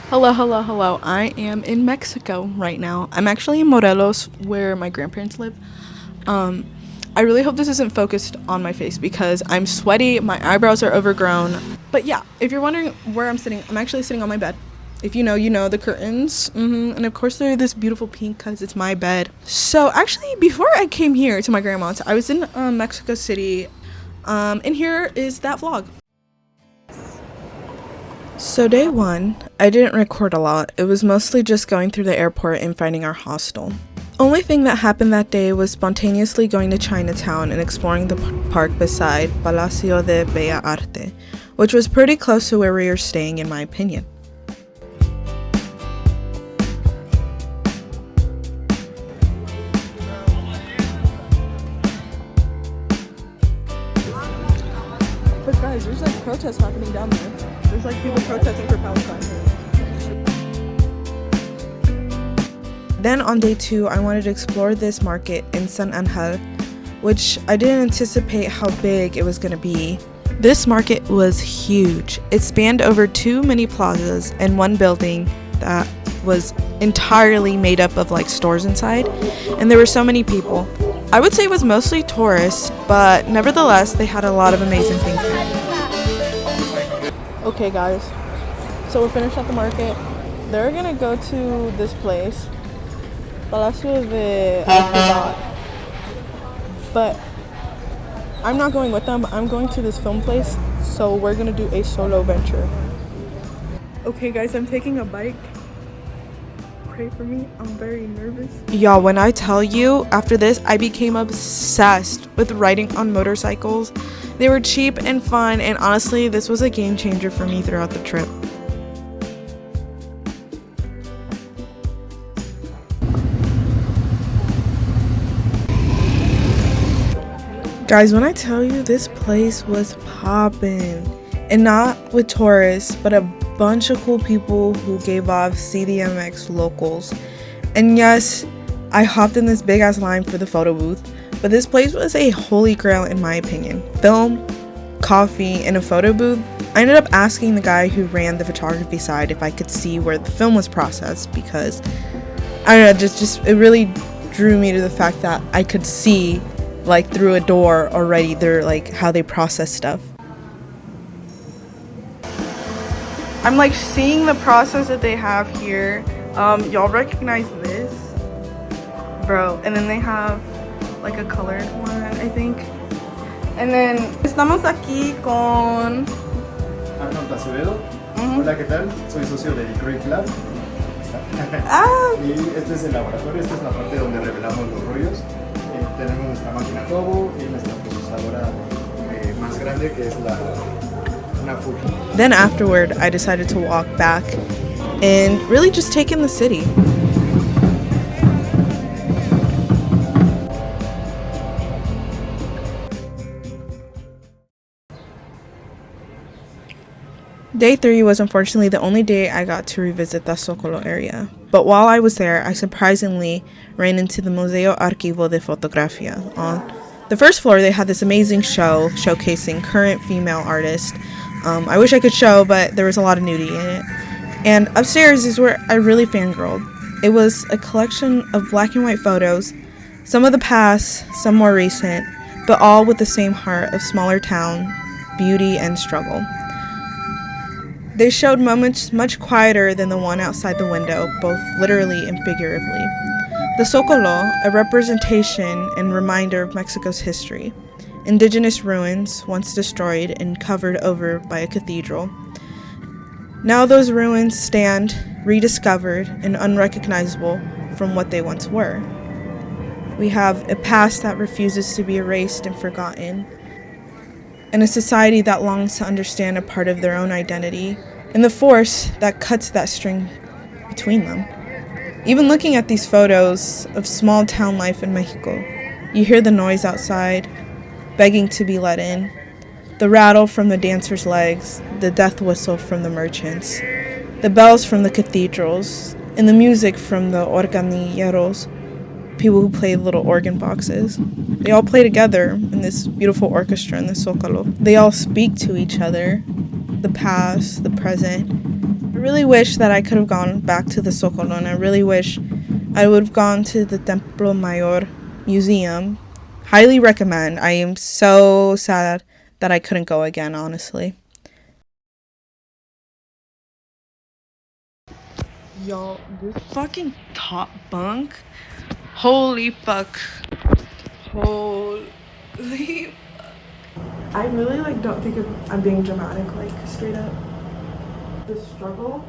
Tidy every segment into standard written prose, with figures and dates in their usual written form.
Hello, hello, hello. I am in Mexico right now. I'm actually in Morelos, where my grandparents live. Um, I really hope this isn't focused on my face because I'm sweaty, my eyebrows are overgrown. But yeah, if you're wondering where I'm sitting, I'm actually sitting on my bed. If you know, you know the curtains. And of course, they're this beautiful pink because it's my bed. So actually, before I came here to my grandma's, I was in Mexico City. And here is that vlog. So day one, I didn't record a lot. It was mostly just going through the airport and finding our hostel. Only thing that happened that day was spontaneously going to Chinatown and exploring the park beside Palacio de Bella Arte, which was pretty close to where we were staying in my opinion. But guys, there's like protests happening down there. There's like people protesting for Palestine. Then on day two, I wanted to explore this market in San Angel, which I didn't anticipate how big it was going to be. This market was huge. It spanned over two mini plazas and one building that was entirely made up of like stores inside, and there were so many people. I would say it was mostly tourists, but nevertheless, they had a lot of amazing things there. Okay guys, so we're finished at the market. They're gonna go to this place, Palacio de Arte, but I'm not going with them. I'm going to this film place, so we're gonna do a solo venture. Okay guys, I'm taking a bike. Pray for me, I'm very nervous. Y'all, when I tell you, after this, I became obsessed with riding on motorcycles. They were cheap and fun, and honestly, this was a game changer for me throughout the trip. Guys, when I tell you, this place was poppin', and not with tourists, but a bunch of cool people who gave off CDMX locals. And yes, I hopped in this big ass line for the photo booth, but this place was a holy grail in my opinion. Film, coffee, and a photo booth. I ended up asking the guy who ran the photography side if I could see where the film was processed, because I don't know, just it really drew me to the fact that I could see like through a door already they're like how they process stuff. I'm like seeing the process that they have here. Y'all recognize this, bro? And then they have like a colored one, I think. And then estamos aquí con Arnold Acevedo. Hola, ¿qué tal? Soy socio de Great Lab. Y este es el laboratorio, esta es la parte donde revelamos los rollos. Tenemos nuestra máquina Turbo y nuestra procesadora más grande, que es una Fuji. Then afterward, I decided to walk back and really just take in the city. Day 3 was unfortunately the only day I got to revisit the Zocalo area. But while I was there, I surprisingly ran into the Museo Archivo de Fotografía. On the first floor, they had this amazing show showcasing current female artists. I wish I could show, but there was a lot of nudity in it. And upstairs is where I really fangirled. It was a collection of black and white photos, some of the past, some more recent, but all with the same heart of smaller town, beauty, and struggle. They showed moments much quieter than the one outside the window, both literally and figuratively. The Zocalo, a representation and reminder of Mexico's history. Indigenous ruins, once destroyed and covered over by a cathedral. Now those ruins stand rediscovered and unrecognizable from what they once were. We have a past that refuses to be erased and forgotten, and a society that longs to understand a part of their own identity, and the force that cuts that string between them. Even looking at these photos of small town life in Mexico, you hear the noise outside, begging to be let in, the rattle from the dancers' legs, the death whistle from the merchants, the bells from the cathedrals, and the music from the organilleros, people who play little organ boxes. They all play together in this beautiful orchestra in the Zocalo. They all speak to each other, the past, the present, I really wish that I could have gone back to the Zocalo, and I really wish I would have gone to the Templo Mayor Museum. Highly recommend. I am so sad that I couldn't go again, honestly. Y'all, this fucking top bunk. Holy fuck. Holy. I really don't think I'm being dramatic, straight up. The struggle.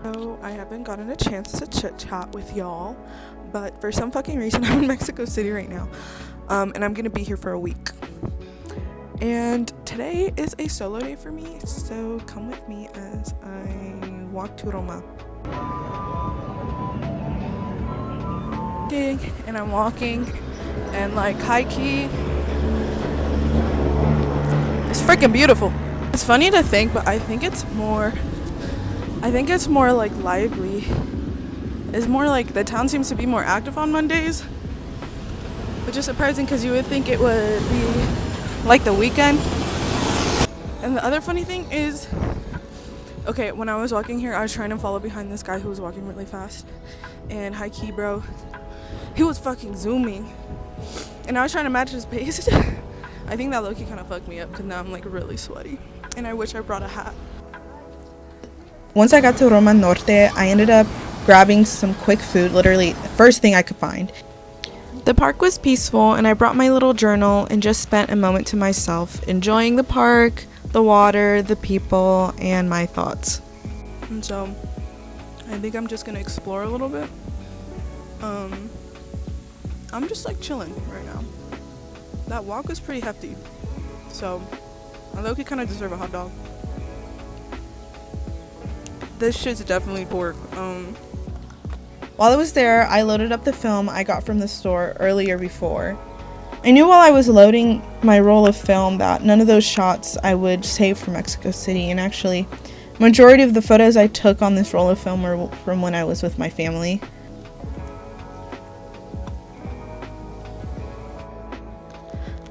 So I haven't gotten a chance to chit chat with y'all, but for some fucking reason I'm in Mexico City right now, and I'm gonna be here for a week. And today is a solo day for me, so come with me as I walk to Roma. And I'm walking, and high key, it's freaking beautiful. It's funny to think, but I think it's more lively. It's more the town seems to be more active on Mondays, which is surprising because you would think it would be the weekend. And the other funny thing is, okay, when I was walking here, I was trying to follow behind this guy who was walking really fast, and high key, bro, he was fucking zooming, and I was trying to match his pace. I think that low-key kind of fucked me up because now I'm really sweaty, and I wish I brought a hat. Once I got to Roma Norte, I ended up grabbing some quick food, literally the first thing I could find. The park was peaceful, and I brought my little journal and just spent a moment to myself, enjoying the park, the water, the people, and my thoughts. And so, I think I'm just gonna explore a little bit. I'm just chilling right now. That walk was pretty hefty, so I low-key kind of deserve a hot dog. This shit's definitely pork. While I was there, I loaded up the film I got from the store earlier before. I knew while I was loading my roll of film that none of those shots I would save for Mexico City, and actually, majority of the photos I took on this roll of film were from when I was with my family.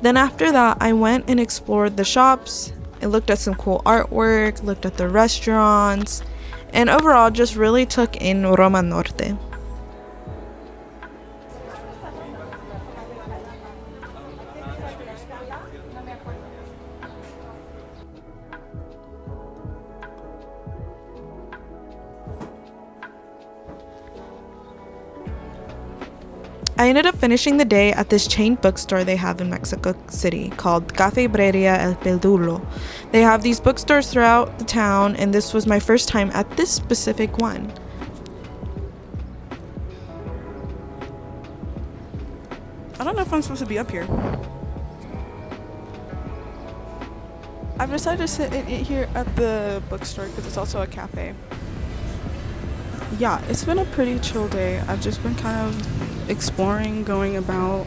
Then after that, I went and explored the shops. I looked at some cool artwork, looked at the restaurants, and overall just really took in Roma Norte. I ended up finishing the day at this chain bookstore they have in Mexico City called Cafebreria El Péndulo. They have these bookstores throughout the town, and this was my first time at this specific one. I don't know if I'm supposed to be up here. I've decided to sit and eat here at the bookstore because it's also a cafe. Yeah, it's been a pretty chill day. I've just been kind of exploring, going about.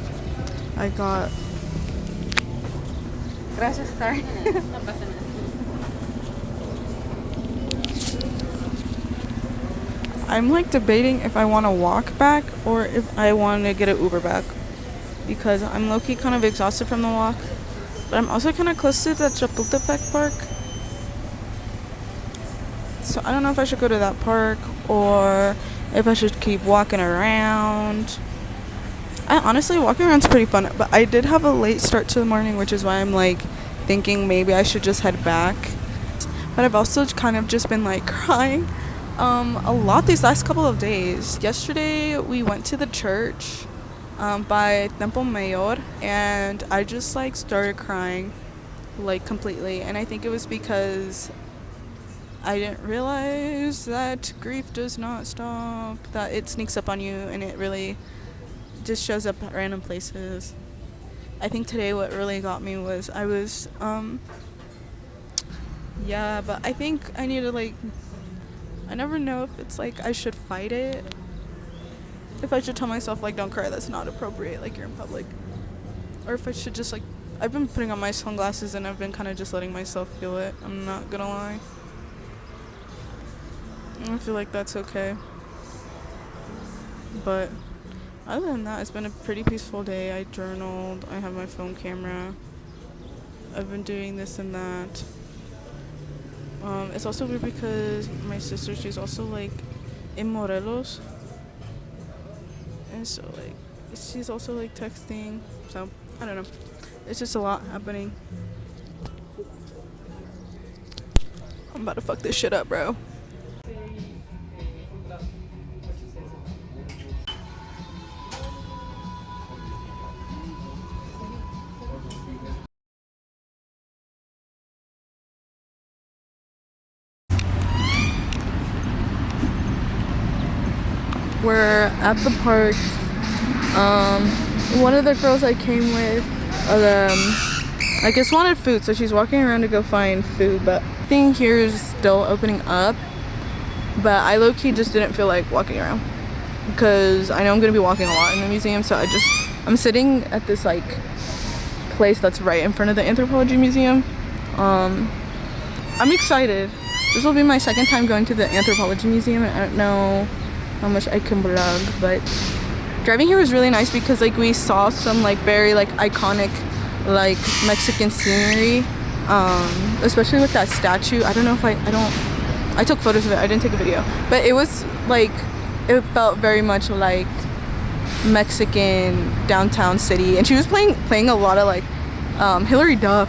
I got... Gracias, sorry. I'm debating if I want to walk back or if I want to get an Uber back, because I'm low-key kind of exhausted from the walk, but I'm also kind of close to the Chapultepec Park. So I don't know if I should go to that park or if I should keep walking around. Honestly, walking around's pretty fun, but I did have a late start to the morning, which is why I'm thinking maybe I should just head back. But I've also kind of just been crying a lot these last couple of days. Yesterday we went to the church by Templo Mayor, and I just started crying completely, and I think it was because I didn't realize that grief does not stop, that it sneaks up on you and it really just shows up at random places. I think today what really got me was I was but I think I need to I never know if it's I should fight it, if I should tell myself don't cry, that's not appropriate, you're in public, or if I should just I've been putting on my sunglasses and I've been kind of just letting myself feel it. I'm not gonna lie. I feel that's okay. But other than that, it's been a pretty peaceful day. I journaled. I have my phone camera. I've been doing this and that. It's also weird because my sister, she's also like in Morelos, and so like she's also like texting. So I don't know. It's just a lot happening. I'm about to fuck this shit up, bro. We're at the park. One of the girls I came with, I guess wanted food, so she's walking around to go find food, but the thing here is still opening up. But I low-key just didn't feel like walking around because I know I'm gonna be walking a lot in the museum, so I'm sitting at this like place that's right in front of the Anthropology Museum. I'm excited. This will be my second time going to the Anthropology Museum, and I don't know how much I can vlog, but driving here was really nice because like we saw some like very like iconic like Mexican scenery, especially with that statue. I don't know if I took photos of it. I didn't take a video, but it was like, it felt very much like Mexican downtown city, and she was playing a lot of like Hilary Duff,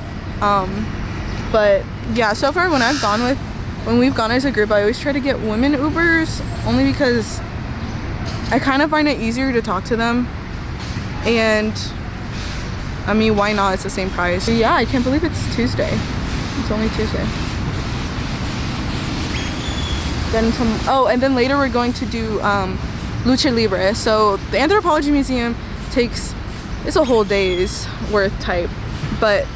but yeah, so far when we've gone as a group, I always try to get women Ubers, only because I kind of find it easier to talk to them, and I mean, why not? It's the same price. But yeah, I can't believe it's Tuesday. It's only Tuesday. Then and then later we're going to do Lucha Libre. So the Anthropology Museum it's a whole day's worth type, but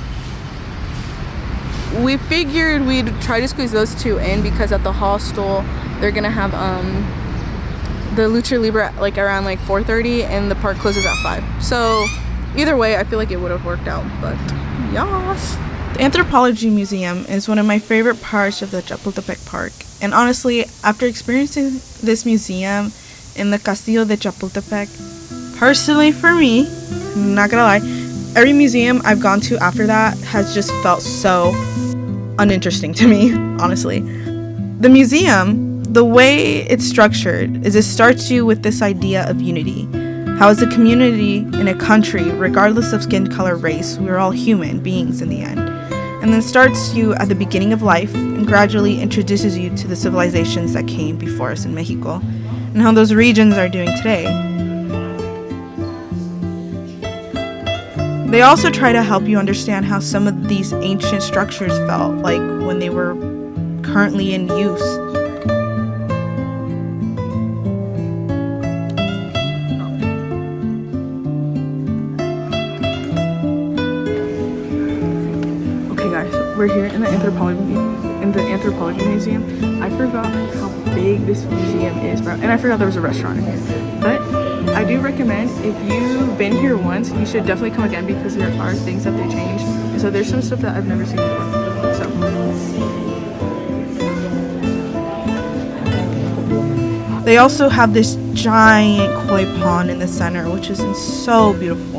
we figured we'd try to squeeze those two in because at the hostel they're gonna have the Lucha Libre like around like 4:30 and the park closes at 5. So either way, I feel like it would have worked out, but yes. The Anthropology Museum is one of my favorite parts of the Chapultepec Park, and honestly, after experiencing this museum in the Castillo de Chapultepec, personally for me, I'm not gonna lie, every museum I've gone to after that has just felt so uninteresting to me, honestly. The museum, the way it's structured is it starts you with this idea of unity. How as a community in a country, regardless of skin color, race, we're all human beings in the end. And then starts you at the beginning of life and gradually introduces you to the civilizations that came before us in Mexico and how those regions are doing today. They also try to help you understand how some of these ancient structures felt like when they were currently in use. We're here in the Anthropology Museum. I forgot how big this museum is, bro, and I forgot there was a restaurant in here. But I do recommend, if you've been here once, you should definitely come again because there are things that they changed. And so there's some stuff that I've never seen before. So they also have this giant koi pond in the center, which is so beautiful.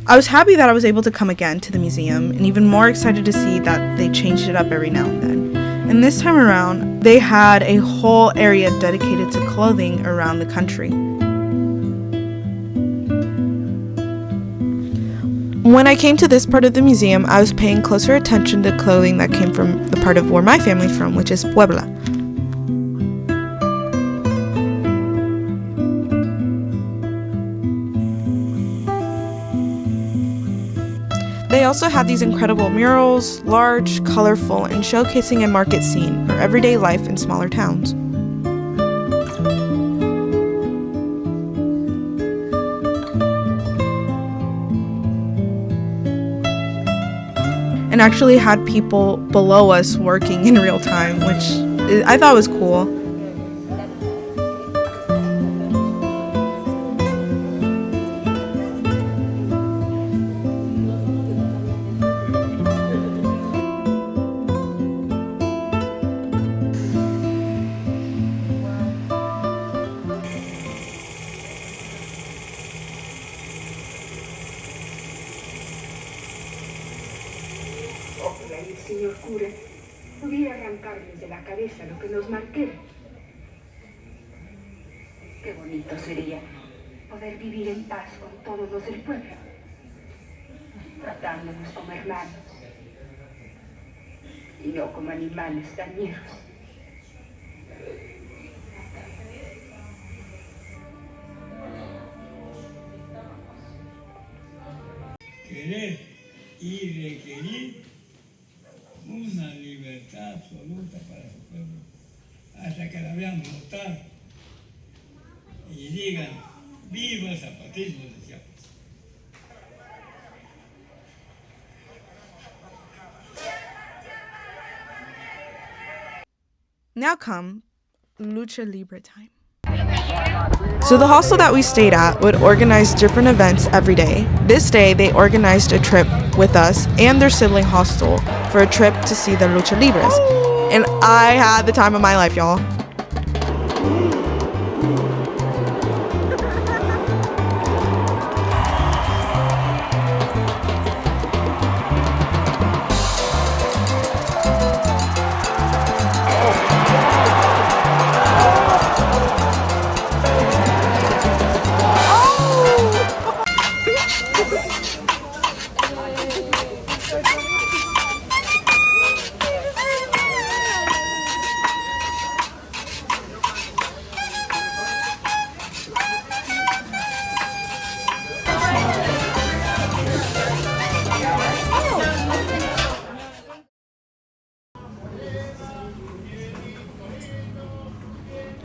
I was happy that I was able to come again to the museum, and even more excited to see that they changed it up every now and then. And this time around, they had a whole area dedicated to clothing around the country. When I came to this part of the museum, I was paying closer attention to clothing that came from the part of where my family's from, which is Puebla. They also had these incredible murals, large, colorful, and showcasing a market scene or everyday life in smaller towns. And actually had people below us working in real time, which I thought was cool. a lo que nos marque. Qué bonito sería poder vivir en paz con todos los del pueblo, tratándonos como hermanos y no como animales dañeros. Querer y requerir una libertad absoluta para su pueblo, hasta que la vean votar y digan, ¡viva el zapatismo de Chiapas! Now come Lucha Libre time. So the hostel that we stayed at would organize different events every day. This day, they organized a trip with us and their sibling hostel for a trip to see the Lucha Libres. And I had the time of my life, y'all.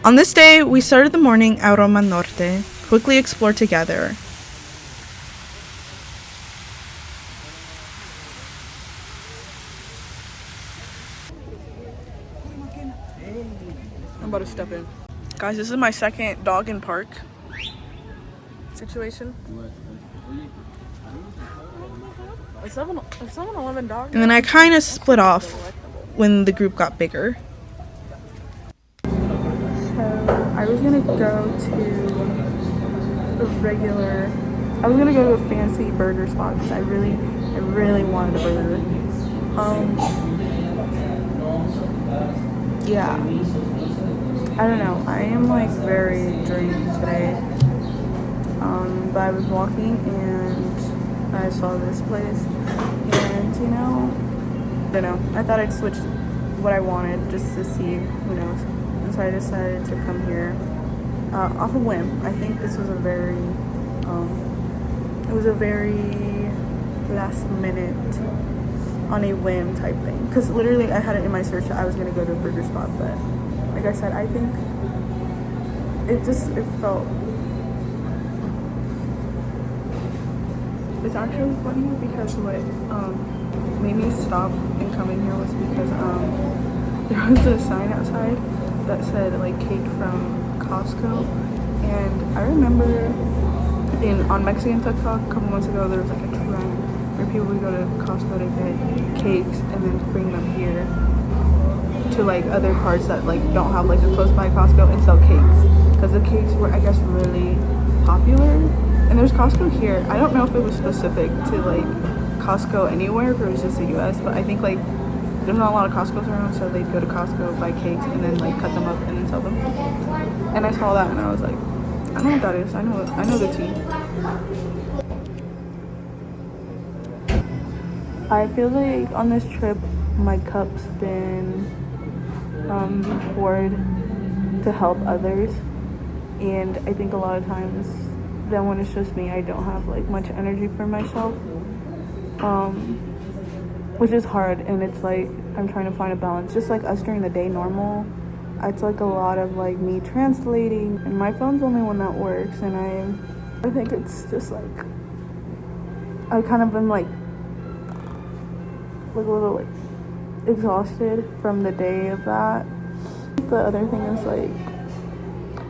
On this day, we started the morning at Roma Norte, quickly explored together. I'm about to step in. Guys, this is my second dog in park situation. A 7-Eleven dog? And then I kind of split off when the group got bigger. I was gonna go to a fancy burger spot because I really wanted a burger. Yeah. I don't know. I am like very drained today. But I was walking and I saw this place, and I don't know. I thought I'd switch what I wanted just to see, who knows. So I decided to come here off a whim. I think this was a very last minute, on a whim type thing. Because literally I had it in my search that I was going to go to a burger spot, but like I said, I think it felt... It's actually funny because what made me stop and come in here was because there was a sign outside that said like cake from Costco, and I remember on Mexican TikTok a couple months ago there was like a trend where people would go to Costco to get cakes and then bring them here to like other parts that like don't have like a close by Costco and sell cakes, because the cakes were, I guess, really popular. And there's Costco here. I don't know if it was specific to like Costco anywhere, if it was just the US, but I think like there's not a lot of Costco's around, so they'd go to Costco, buy cakes, and then like cut them up and then sell them. And I saw that and I was like, I know what that is. I know the tea. I feel like on this trip my cup's been poured to help others, and I think a lot of times then when it's just me, I don't have like much energy for myself, which is hard. And it's like I'm trying to find a balance, just like us during the day normal. It's like a lot of like me translating, and my phone's the only one that works, and I think it's just like I kind of been like a little like exhausted from the day of that. The other thing is like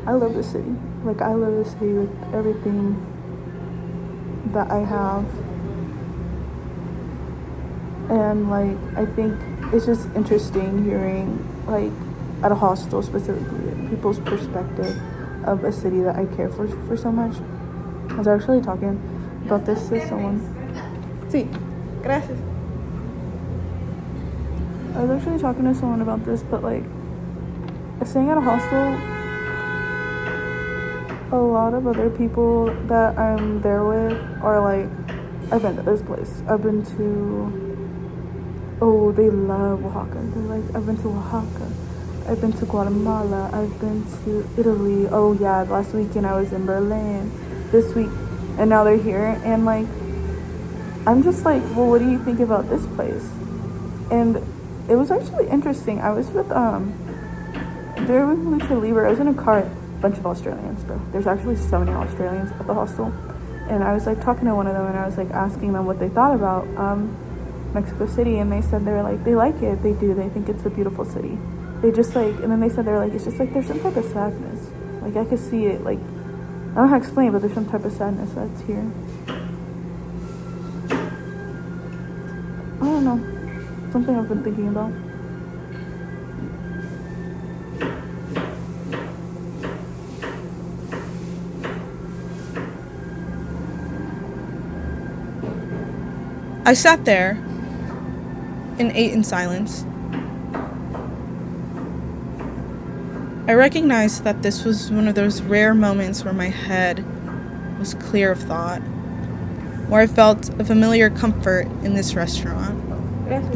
I love the city. Like I love the city with everything that I have, and like I think it's just interesting hearing like at a hostel specifically people's perspective of a city that I care for so much. I was actually talking about this to someone. Sí, gracias. I was actually talking to someone about this, but like staying at a hostel, a lot of other people that I'm there with are like, I've been to this place. I've been to, oh, they love Oaxaca. They're like, I've been to Oaxaca. I've been to Guatemala. I've been to Italy. Oh yeah, last weekend I was in Berlin. This week, and now they're here. And like, I'm just like, well, what do you think about this place? And it was actually interesting. I was with, during Lucha Libre, I was in a car, a bunch of Australians, bro. There's actually so many Australians at the hostel. And I was like talking to one of them, and I was like asking them what they thought about Mexico City. And they said they were like, they like it. They do. They think it's a beautiful city. They just like, and then they said they were like, it's just like there's some type of sadness. Like I could see it. Like, I don't know how to explain it, but there's some type of sadness that's here. I don't know. Something I've been thinking about. I sat there and ate in silence. I recognized that this was one of those rare moments where my head was clear of thought, where I felt a familiar comfort in this restaurant.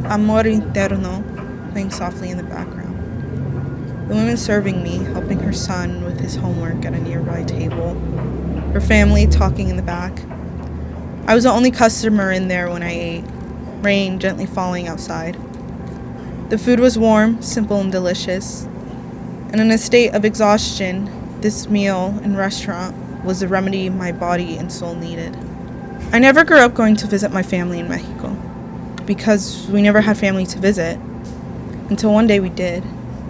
Amor Interno playing softly in the background. The woman serving me, helping her son with his homework at a nearby table. Her family talking in the back. I was the only customer in there when I ate, rain gently falling outside. The food was warm, simple, and delicious. And in a state of exhaustion, this meal and restaurant was the remedy my body and soul needed. I never grew up going to visit my family in Mexico, because we never had family to visit, until one day we did.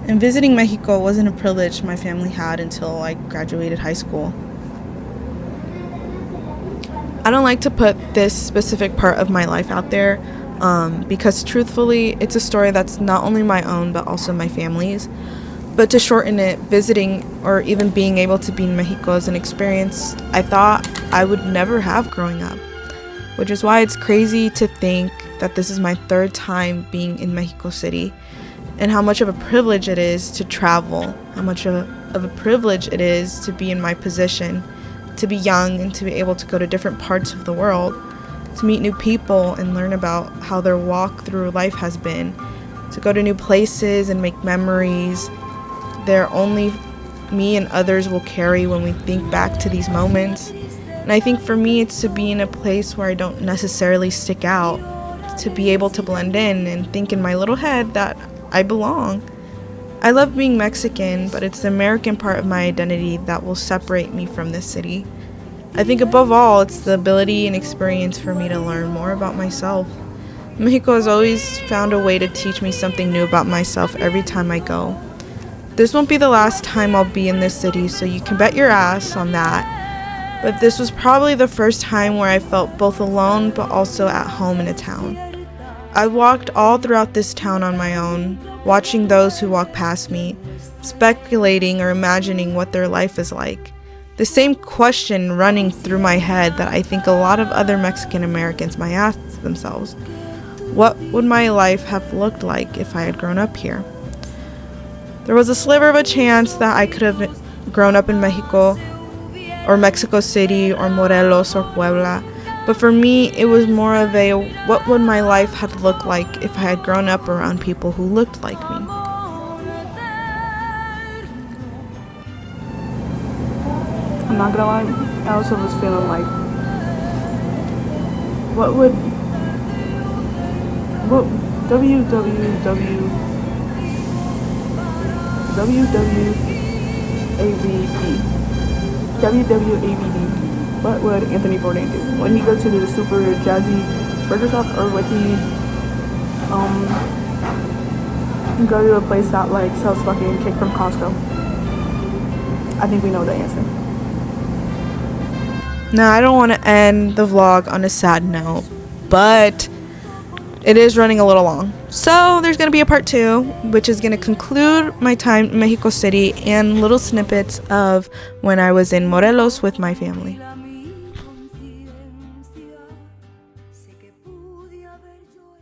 And visiting Mexico wasn't a privilege my family had until I graduated high school. I don't like to put this specific part of my life out there, because truthfully, it's a story that's not only my own, but also my family's. But to shorten it, visiting or even being able to be in Mexico is an experience I thought I would never have growing up, which is why it's crazy to think that this is my third time being in Mexico City, and how much of a privilege it is to travel, how much of a privilege it is to be in my position, to be young and to be able to go to different parts of the world, to meet new people and learn about how their walk through life has been, to go to new places and make memories that only me and others will carry when we think back to these moments. And I think for me, it's to be in a place where I don't necessarily stick out, to be able to blend in and think in my little head that I belong. I love being Mexican, but it's the American part of my identity that will separate me from this city. I think above all, it's the ability and experience for me to learn more about myself. Mexico has always found a way to teach me something new about myself every time I go. This won't be the last time I'll be in this city, so you can bet your ass on that. But this was probably the first time where I felt both alone but also at home in a town. I walked all throughout this town on my own, watching those who walk past me, speculating or imagining what their life is like. The same question running through my head that I think a lot of other Mexican Americans might ask themselves. What would my life have looked like if I had grown up here? There was a sliver of a chance that I could have grown up in Mexico or Mexico City or Morelos or Puebla, but for me it was more of a what would my life have looked like if I had grown up around people who looked like me. I'm not gonna lie, I also was feeling like what WWABD, what would Anthony Bourdain do? Would he go to the super jazzy burger shop, or would he go to a place that like sells fucking cake from Costco? I think we know the answer. Now, I don't want to end the vlog on a sad note, but it is running a little long. So there's going to be a part 2, which is going to conclude my time in Mexico City and little snippets of when I was in Morelos with my family.